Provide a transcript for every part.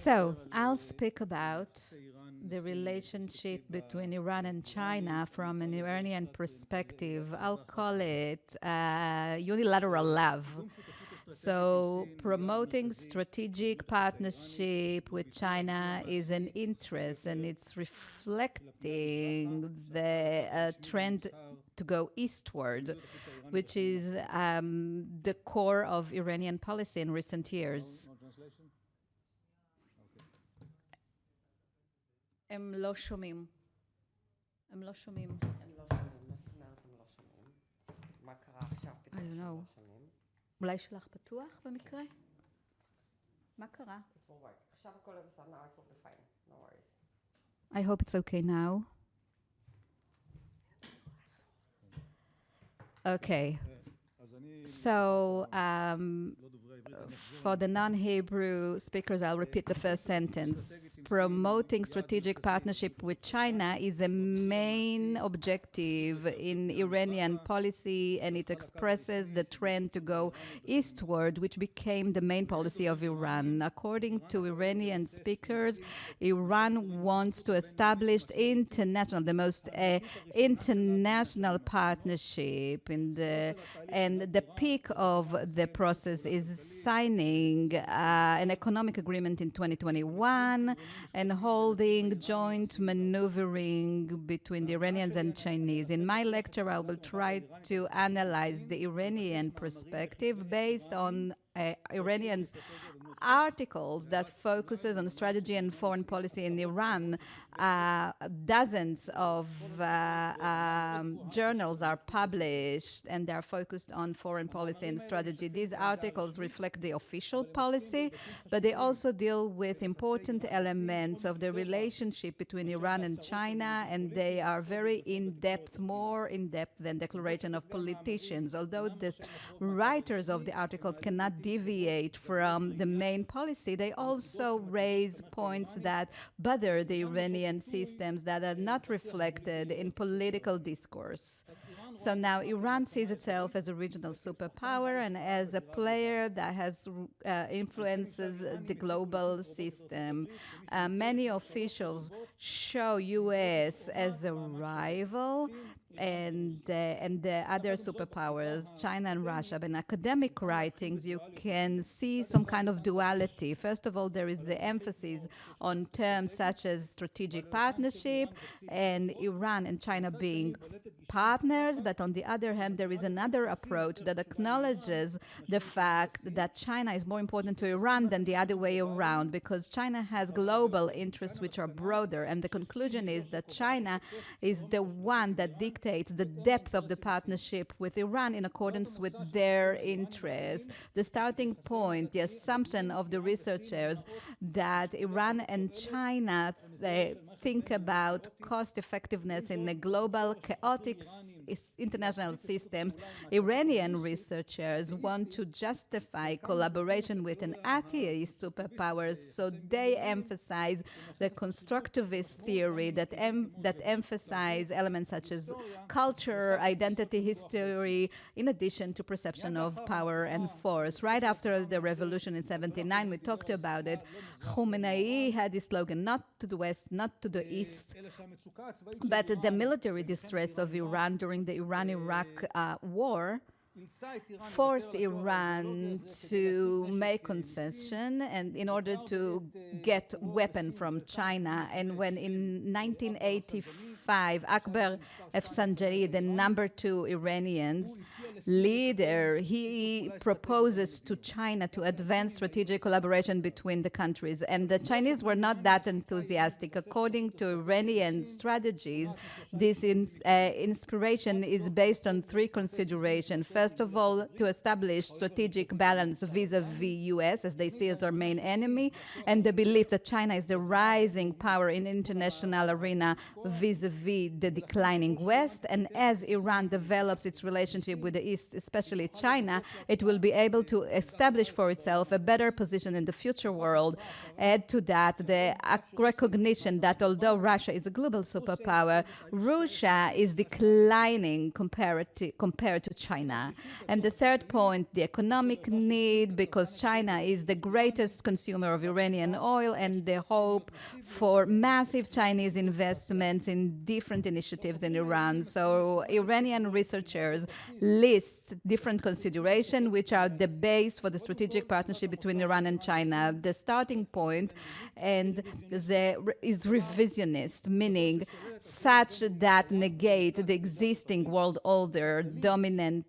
So I'll speak about the relationship between Iran and China from an Iranian perspective. I'll call it unilateral love. So promoting strategic partnership with China is an interest, and it's reflecting the trend to go eastward, which is the core of Iranian policy in recent years. הם לא שומעים. הם לא שומעים. הם לא שומעים, מה זאת אומרת הם לא שומעים? מה קרה עכשיו פתאום שהם לא שומעים? אולי שלך פתוח במקרה? מה קרה? It will work. עכשיו הכל בסדר, now it will be fine, no worries. I hope it's okay now. Okay. So, for the non-Hebrew speakers, I'll repeat the first sentence. Promoting strategic partnership with China is a main objective in Iranian policy, and it expresses the trend to go eastward, which became the main policy of Iran. According to Iranian speakers, Iran wants to establish the most international partnership and the peak of the process is signing an economic agreement in 2021 and holding joint maneuvering between the Iranians and Chinese. In my lecture, I will try to analyze the Iranian perspective based on Iranians' articles that focuses on strategy and foreign policy in Iran. Dozens of journals are published and they are focused on foreign policy and strategy. These articles reflect the official policy, but they also deal with important elements of the relationship between Iran and China, and they are very in-depth, more in-depth than declaration of politicians. Although the writers of the articles cannot deviate from the main policy, they also raise points that bother the Iranian systems that are not reflected in political discourse. So now Iran sees itself as a regional superpower and as a player that has influences the global system. Many officials show U.S. as a rival, and the other superpowers, China and Russia. But in academic writings, you can see some kind of duality. First of all, there is the emphasis on terms such as strategic partnership and Iran and China being partners. But on the other hand, there is another approach that acknowledges the fact that China is more important to Iran than the other way around, because China has global interests which are broader. And the conclusion is that China is the one that dictates the depth of the partnership with Iran in accordance with their interests. The starting point, the assumption of the researchers that Iran and China think about cost effectiveness in a global, chaotic international systems, Iranian researchers want to justify collaboration with an atheist superpowers, so they emphasize the constructivist theory that emphasize elements such as culture, identity, history, in addition to perception of power and force. Right after the revolution in '79, we talked about it. Khomeini had this slogan, not to the west, not to the east, but the military distress of Iran during the Iran-Iraq war forced Iran to make concession and in order to get weapon from China. And when in 1985, Akbar Afsanjani, the number 2 Iranian's leader, he proposes to China to advance strategic collaboration between the countries. And the Chinese were not that enthusiastic. According to Iranian strategies, this inspiration is based on 3 considerations. First of all, to establish strategic balance vis-a-vis U.S., as they see as their main enemy, and the belief that China is the rising power in international arena vis-a-vis the declining West. And as Iran develops its relationship with the East, especially China, it will be able to establish for itself a better position in the future world. Add to that the recognition that although Russia is a global superpower, Russia is declining compared to China. And the third point, the economic need, because China is the greatest consumer of Iranian oil, and the hope for massive Chinese investments in different initiatives in Iran. So Iranian researchers list different considerations which are the base for the strategic partnership between Iran and China. The starting point is revisionist, meaning such that negate the existing world order dominant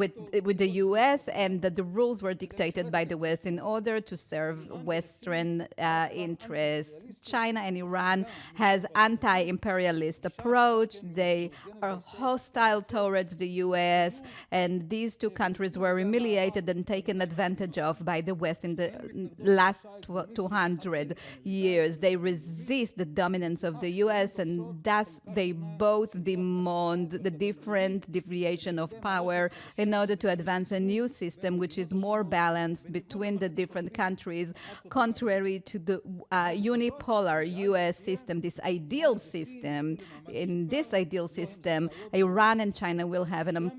with the U.S. and that the rules were dictated by the West in order to serve Western interests. China and Iran has anti-imperialist approach. They are hostile towards the U.S. and these two countries were humiliated and taken advantage of by the West in the last 200 years. They resist the dominance of the U.S. and thus they both demand the different deviation of power in order to advance a new system which is more balanced between the different countries, contrary to the unipolar U.S. system, this ideal system. In this ideal system, Iran and China will have an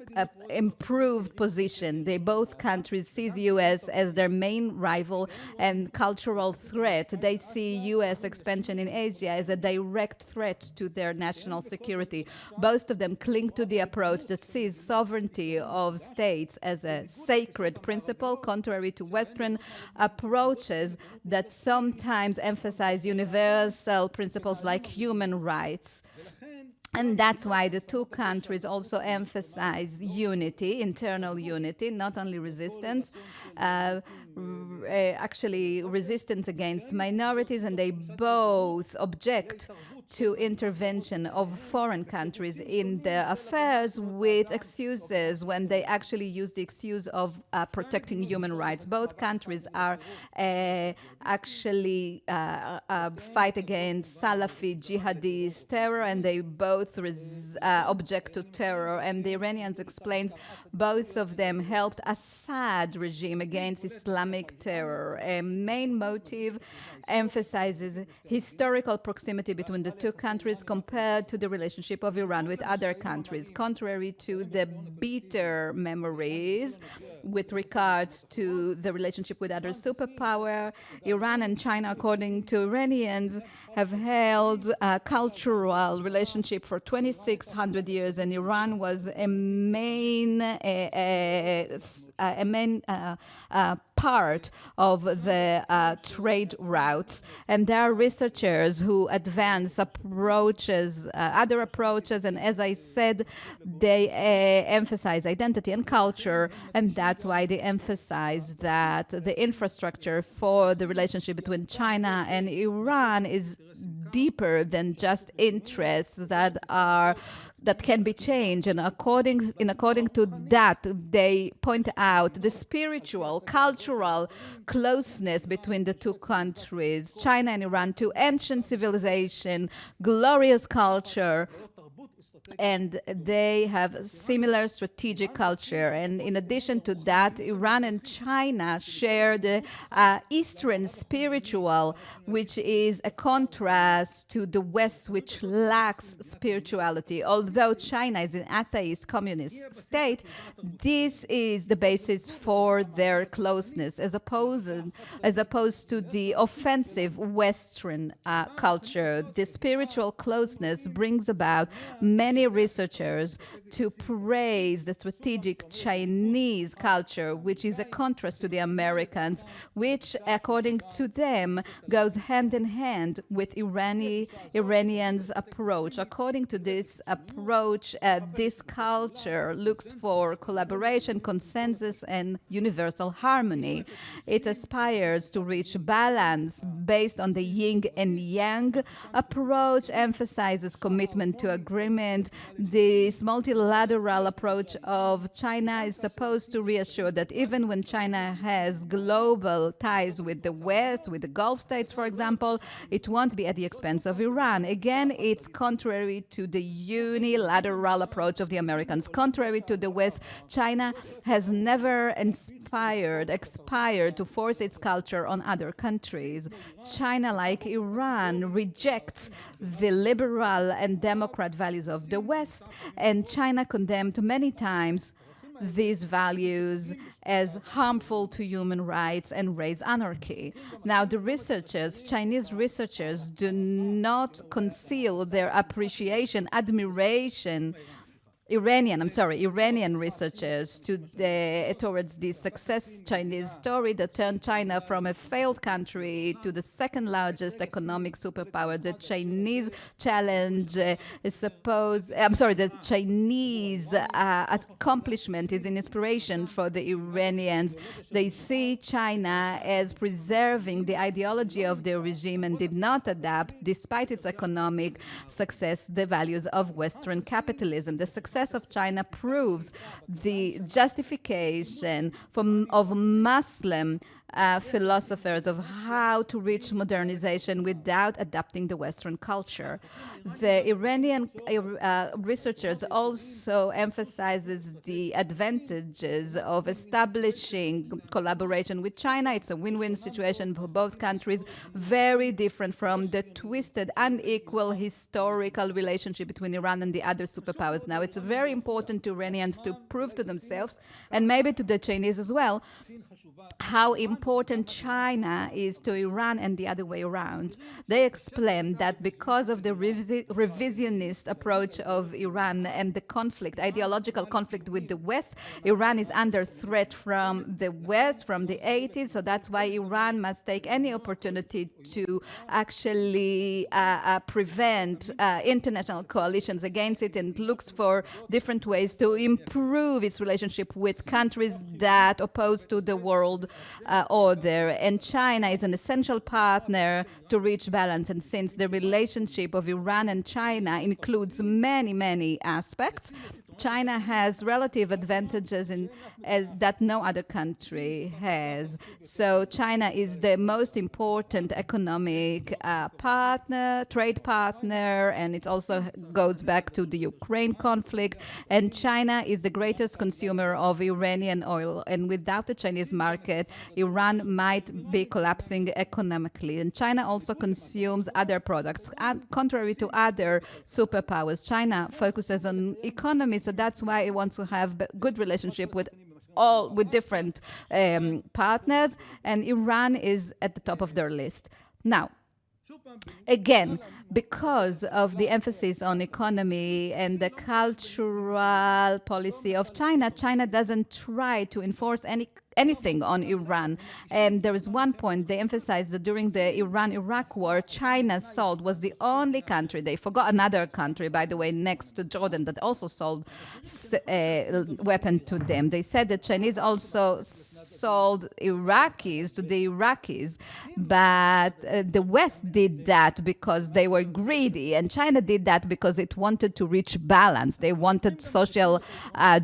improved position. They both countries see the U.S. as their main rival and cultural threat. They see U.S. expansion in Asia as a direct threat to their national security. Both of them cling to the approach that sees sovereignty of states as a sacred principle, contrary to Western approaches that sometimes emphasize universal principles like human rights. And that's why the two countries also emphasize unity, internal unity, not only resistance, actually resistance against minorities, and they both object to intervention of foreign countries in their affairs with excuses when they actually use the excuse of protecting human rights. Both countries are actually fight against Salafi jihadist terror, and they both object to terror. And the Iranians explains both of them helped Assad regime against Islamic terror. A main motive emphasizes historical proximity between the two countries compared to the relationship of Iran with other countries, contrary to the bitter memories with regards to the relationship with other superpower. Iran and China, according to Iranians, have held a cultural relationship for 2,600 years, and Iran was a main part of the trade routes. And there are researchers who advance approaches, other approaches, and as I said, they emphasize identity and culture, and that's why they emphasize that the infrastructure for the relationship between China and Iran is deeper than just interests that can be changed. And according to that, they point out the spiritual, cultural closeness between the two countries, China and Iran, to ancient civilization, glorious culture, and they have similar strategic culture. And in addition to that, Iran and China share the Eastern spiritual, which is a contrast to the West, which lacks spirituality. Although China is an atheist communist state, this is the basis for their closeness, as opposed to the offensive Western culture. The spiritual closeness brings about many researchers to praise the strategic Chinese culture, which is a contrast to the Americans, which, according to them, goes hand in hand with Iranians' approach. According to this approach, this culture looks for collaboration, consensus, and universal harmony. It aspires to reach balance based on the yin and yang approach, emphasizes commitment to agreement. This multilateral approach of China is supposed to reassure that even when China has global ties with the West, with the Gulf states, for example, it won't be at the expense of Iran. Again, it's contrary to the unilateral approach of the Americans. Contrary to the West, China has never expired to force its culture on other countries. China, like Iran, rejects the liberal and democrat values of the West, and China condemned many times these values as harmful to human rights and raise anarchy. Now, the researchers, Chinese researchers, do not conceal their appreciation, admiration, Iranian researchers towards the success Chinese story that turned China from a failed country to the second largest economic superpower. The Chinese the Chinese accomplishment is an inspiration for the Iranians. They see China as preserving the ideology of their regime and did not adapt, despite its economic success, the values of Western capitalism. The success of China proves the justification of Muslim philosophers of how to reach modernization without adapting the Western culture. The Iranian researchers also emphasizes the advantages of establishing collaboration with China. It's a win-win situation for both countries, very different from the twisted, unequal historical relationship between Iran and the other superpowers. Now, it's very important to Iranians to prove to themselves, and maybe to the Chinese as well, how important China is to Iran and the other way around. They explain that because of the revisionist approach of Iran and the ideological conflict with the West, Iran is under threat from the West, from the 80s, so that's why Iran must take any opportunity to actually prevent international coalitions against it, and looks for different ways to improve its relationship with countries that oppose to the world order. And China is an essential partner to reach balance. And since the relationship of Iran and China includes many, many aspects, China has relative advantages that no other country has. So China is the most important economic trade partner, and it also goes back to the Ukraine conflict. And China is the greatest consumer of Iranian oil. And without the Chinese market, Iran might be collapsing economically. And China also consumes other products. And contrary to other superpowers, China focuses on economy. So that's why it wants to have good relationship with different partners, and Iran is at the top of their list. Now, again, because of the emphasis on economy and the cultural policy of China, China doesn't try to enforce anything on Iran. And there is one point they emphasized that during the Iran-Iraq war, China was the only country, they forgot another country, by the way, next to Jordan, that also sold weapons to them. They said that Chinese also sold Iraqis to the Iraqis, but the West did that because they were greedy, and China did that because it wanted to reach balance. They wanted social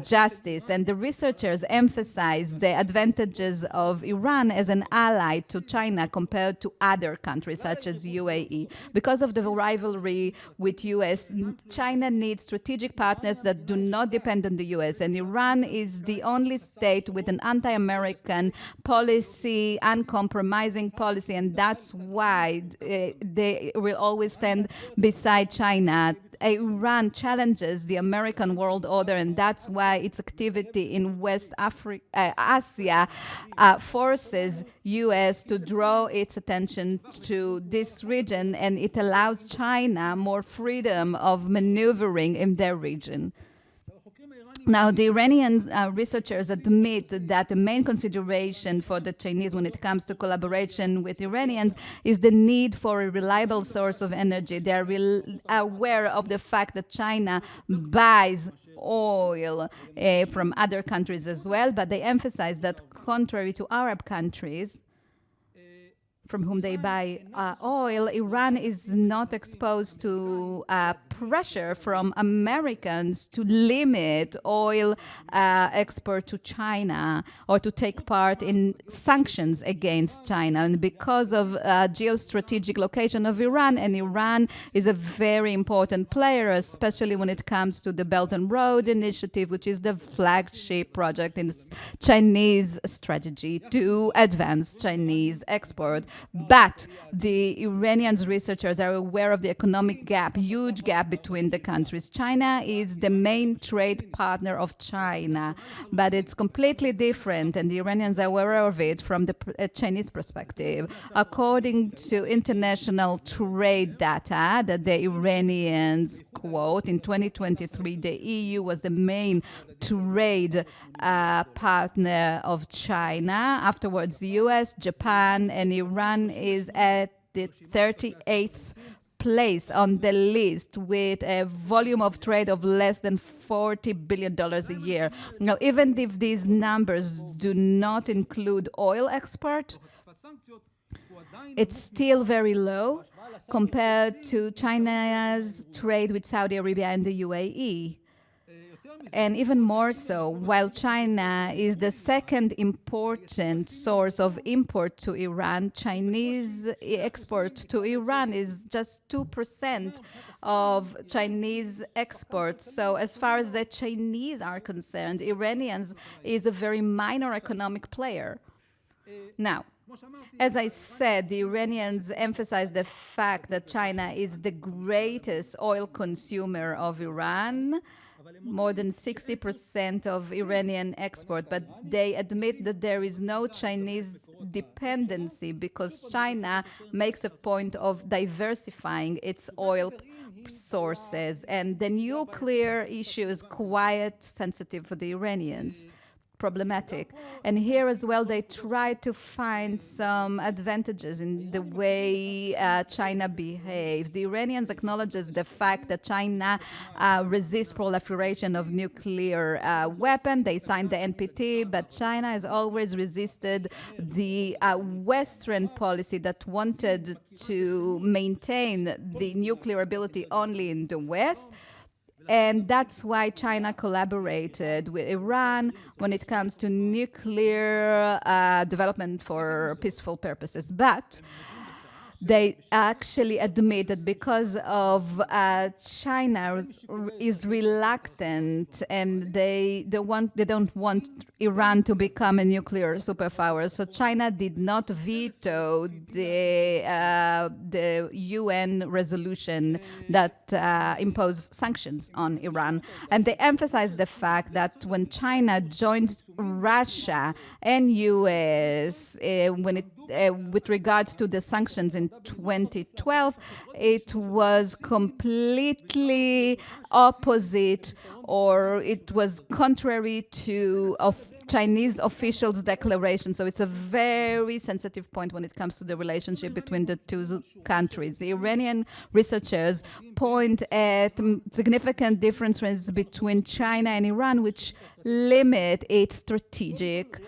justice, and the researchers emphasized the advantages of Iran as an ally to China compared to other countries such as UAE. Because of the rivalry with US, China needs strategic partners that do not depend on the US, and Iran is the only state with an anti-American policy, uncompromising policy, and that's why they will always stand beside China. Iran challenges the American world order, and that's why its activity in West Asia forces U.S. to draw its attention to this region, and it allows China more freedom of maneuvering in their region. Now, the Iranian researchers admit that the main consideration for the Chinese when it comes to collaboration with Iranians is the need for a reliable source of energy. They are aware of the fact that China buys oil from other countries as well, but they emphasize that contrary to Arab countries, from whom they buy oil, Iran is not exposed to pressure from Americans to limit oil export to China or to take part in sanctions against China. And because of geostrategic location of Iran, and Iran is a very important player, especially when it comes to the Belt and Road Initiative, which is the flagship project in Chinese strategy to advance Chinese export. But the Iranian researchers are aware of the economic gap, huge gap between the countries. China is the main trade partner of China, but it's completely different, and the Iranians are aware of it from the Chinese perspective. According to international trade data that the Iranians quote, in 2023, the EU was the main trade partner of China. Afterwards, the US, Japan, and Iran is at the 38th place on the list with a volume of trade of less than $40 billion a year. Now, even if these numbers do not include oil export, it's still very low compared to China's trade with Saudi Arabia and the UAE. And even more so, while China is the second important source of import to Iran, Chinese export to Iran is just 2% of Chinese exports. So as far as the Chinese are concerned, Iranians is a very minor economic player. Now, as I said, the Iranians emphasize the fact that China is the greatest oil consumer of Iran, more than 60% of Iranian export, but they admit that there is no Chinese dependency because China makes a point of diversifying its oil sources, and the nuclear issue is quite sensitive for the Iranians. Problematic. And here as well, they try to find some advantages in the way China behaves. The Iranians acknowledges the fact that China resists proliferation of nuclear weapon. They signed the NPT, but China has always resisted the Western policy that wanted to maintain the nuclear ability only in the West. And that's why China collaborated with Iran when it comes to nuclear development for peaceful purposes. But they actually admit that because of China is reluctant and they don't want Iran to become a nuclear superpower. So China did not veto the UN resolution that imposed sanctions on Iran. And they emphasize the fact that when China joined Russia and US with regards to the sanctions in 2012, it was completely opposite, or it was contrary to Chinese officials' declaration. So it's a very sensitive point when it comes to the relationship between the two countries. The Iranian researchers point at significant differences between China and Iran, which limit its strategic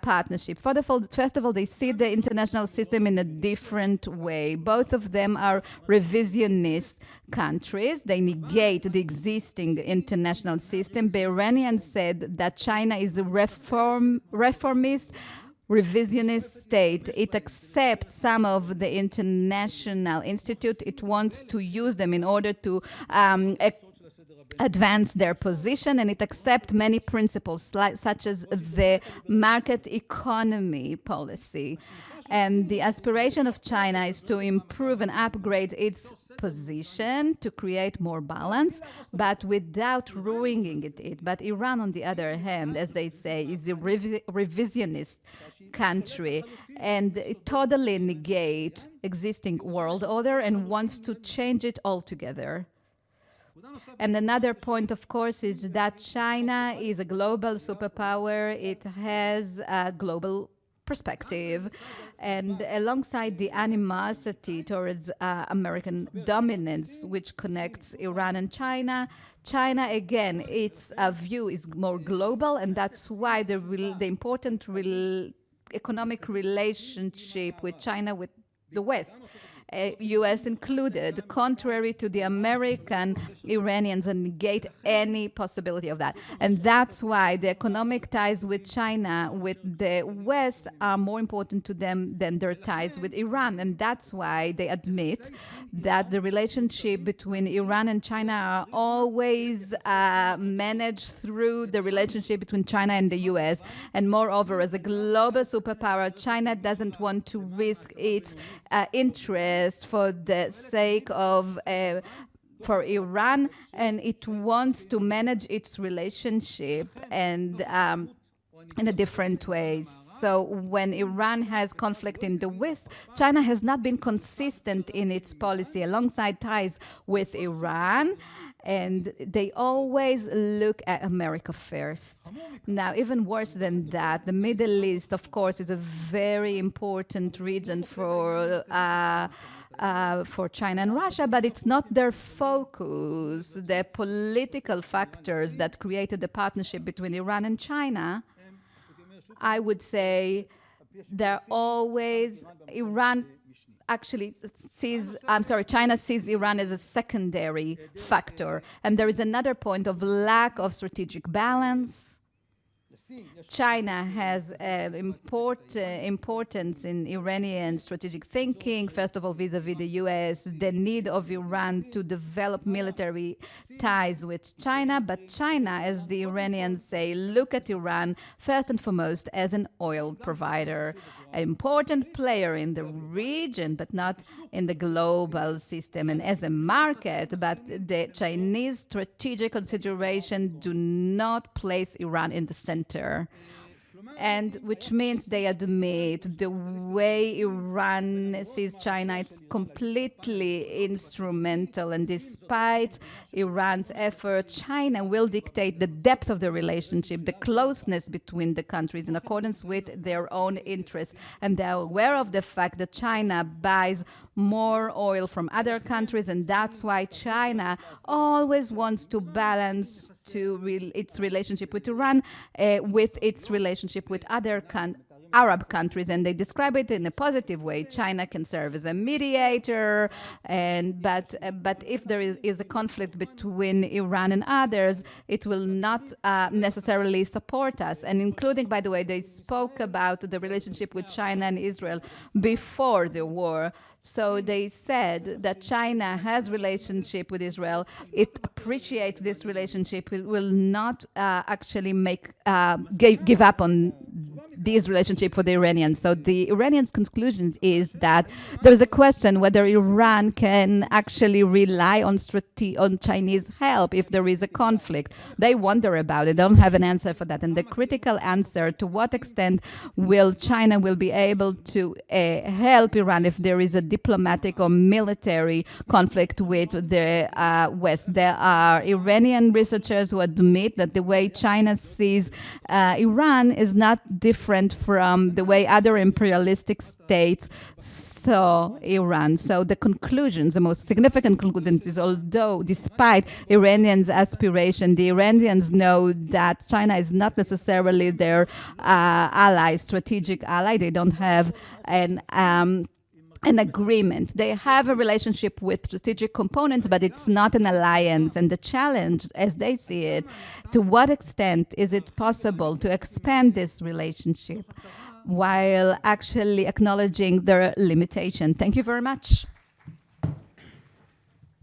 partnership. First of all, they see the international system in a different way. Both of them are revisionist countries. They negate the existing international system. The Iranians said that China is a reformist, revisionist state. It accepts some of the international institute. It wants to use them in order to advance their position, and it accepts many principles such as the market economy policy. And the aspiration of China is to improve and upgrade its position to create more balance, but without ruining it. But Iran, on the other hand, as they say, is a revisionist country, and it totally negates existing world order and wants to change it altogether. And another point, of course, is that China is a global superpower. It has a global perspective. And alongside the animosity towards American dominance, which connects Iran and China, China, again, its view is more global, and that's why the important economic relationship with China, with the West, US included, contrary to the American Iranians, and negate any possibility of that. And that's why the economic ties with China, with the West, are more important to them than their ties with Iran. And that's why they admit that the relationship between Iran and China are always managed through the relationship between China and the US. And moreover, as a global superpower, China doesn't want to risk its interest for the sake of for Iran, and it wants to manage its relationship and in a different way. So when Iran has conflict in the West, China has not been consistent in its policy alongside ties with Iran, and they always look at America first. Now, even worse than that, the Middle East, of course, is a very important region for China and Russia, but it's not their focus. The political factors that created the partnership between Iran and China, I would say, they're always China sees Iran as a secondary factor. And there is another point of lack of strategic balance. China has importance in Iranian strategic thinking, first of all, vis-a-vis the US, the need of Iran to develop military ties with China. But China, as the Iranians say, look at Iran first and foremost as an oil provider, an important player in the region, but not in the global system and as a market. But the Chinese strategic consideration do not place Iran in the center. And which means they admit the way Iran sees China, it's completely instrumental. And despite Iran's effort, China will dictate the depth of the relationship, the closeness between the countries in accordance with their own interests. And they're aware of the fact that China buys more oil from other countries, and that's why China always wants to balance its relationship with Iran with its relationship with other Arab countries, and they describe it in a positive way. China can serve as a mediator, but if there is a conflict between Iran and others, it will not necessarily support us. And including, by the way, they spoke about the relationship with China and Israel before the war. So they said that China has relationship with Israel. It appreciates this relationship. It will not actually give up on this relationship for the Iranians. So the Iranians' conclusion is that there is a question whether Iran can actually rely on Chinese help if there is a conflict. They wonder about it. They don't have an answer for that. And the critical answer, to what extent will China be able to help Iran if there is a diplomatic or military conflict with the West? There are Iranian researchers who admit that the way China sees Iran is not different from the way other imperialistic states saw Iran. So the conclusions, the most significant conclusions, is although despite Iranians' aspiration, the Iranians know that China is not necessarily their strategic ally. They don't have an agreement. They have a relationship with strategic components, but it's not an alliance. And the challenge, as they see it, to what extent is it possible to expand this relationship while actually acknowledging their limitation? Thank you very much.